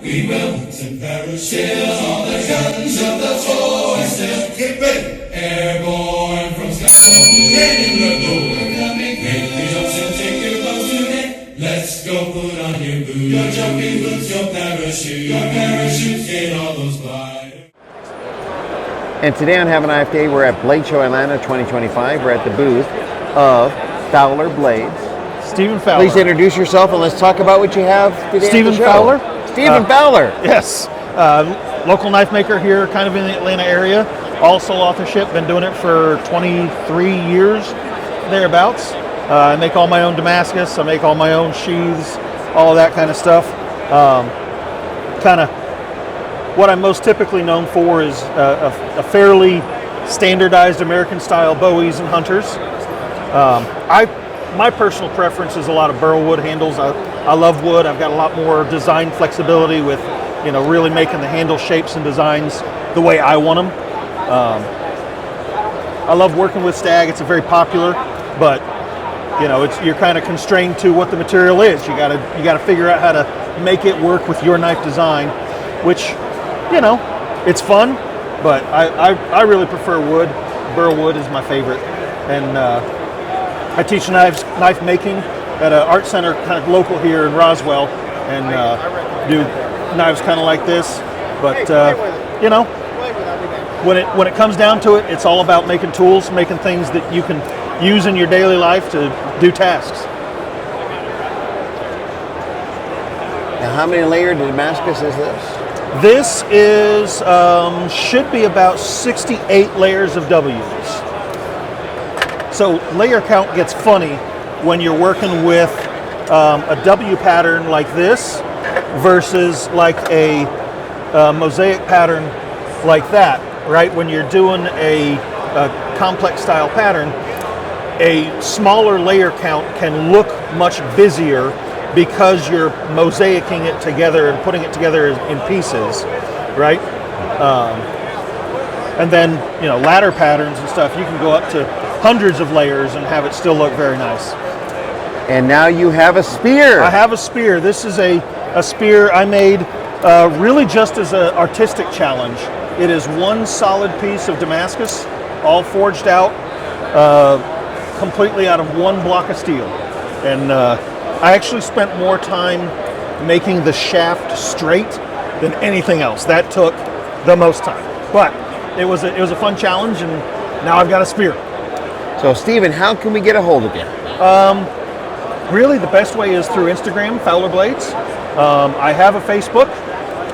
we will and parachute all the guns of the force. Get ready, airborne from sky. Heading the door, coming. Make the jumps and take your boats today. Let's go, put on your boots, your jumping boots, your parachute, get all those gliders. And today on Have a Nice Day, we're at Blade Show Atlanta 2025. We're at the booth of Fowler Blades. Stephen Fowler. Please introduce yourself and let's talk about what you have today. Stephen Fowler. Stephen Fowler. Yes. Local knife maker here, kind of in the Atlanta area. All sole authorship. Been doing it for 23 years, thereabouts. I make all my own Damascus. I make all my own sheaths, all of that kind of stuff. Kind of what I'm most typically known for is a fairly standardized American-style bowies and hunters. My personal preference is a lot of burl wood handles. I love wood. I've got a lot more design flexibility with, really making the handle shapes and designs the way I want them. I love working with stag. It's a very popular, but you're kind of constrained to what the material is. You gotta figure out how to make it work with your knife design, which, it's fun, but I really prefer wood. Burl wood is my favorite, and I teach knife making at an art center kind of local here in Roswell, and do knives kind of like this. But when it comes down to it, it's all about making tools, making things that you can use in your daily life to do tasks. Now, how many layered Damascus is this? This is should be about 68 layers of W's. So layer count gets funny when you're working with a W pattern like this versus like a mosaic pattern like that, right? When you're doing a complex style pattern, a smaller layer count can look much busier because you're mosaicing it together and putting it together in pieces, right? And then, ladder patterns and stuff, you can go up to hundreds of layers and have it still look very nice. And now you have a spear. I have a spear. This is a spear I made really just as an artistic challenge. It is one solid piece of Damascus, all forged out completely out of one block of steel. And I actually spent more time making the shaft straight than anything else. That took the most time. But it was a fun challenge, and now I've got a spear. So, Stephen, how can we get a hold of you? Really, the best way is through Instagram, Fowler Blades. I have a Facebook.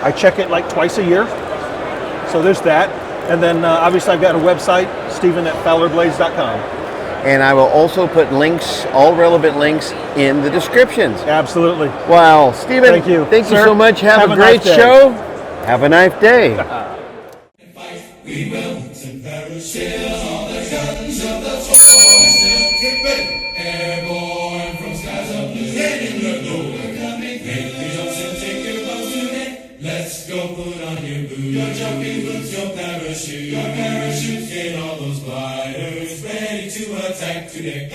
I check it like twice a year. So there's that. And then obviously I've got a website, Stephen@FowlerBlades.com. And I will also put links, all relevant links, in the descriptions. Absolutely. Wow, Stephen, thank you. Thank you Sir, so much. Have a great nice show. Have a nice day. We will and parachute all the guns of the force. Get ready, airborne from skies of blue. Heading the door, coming. Make the jumps and take your boats today. Let's go, put on your boots, your jumping boots, your parachute, get all those gliders ready to attack today.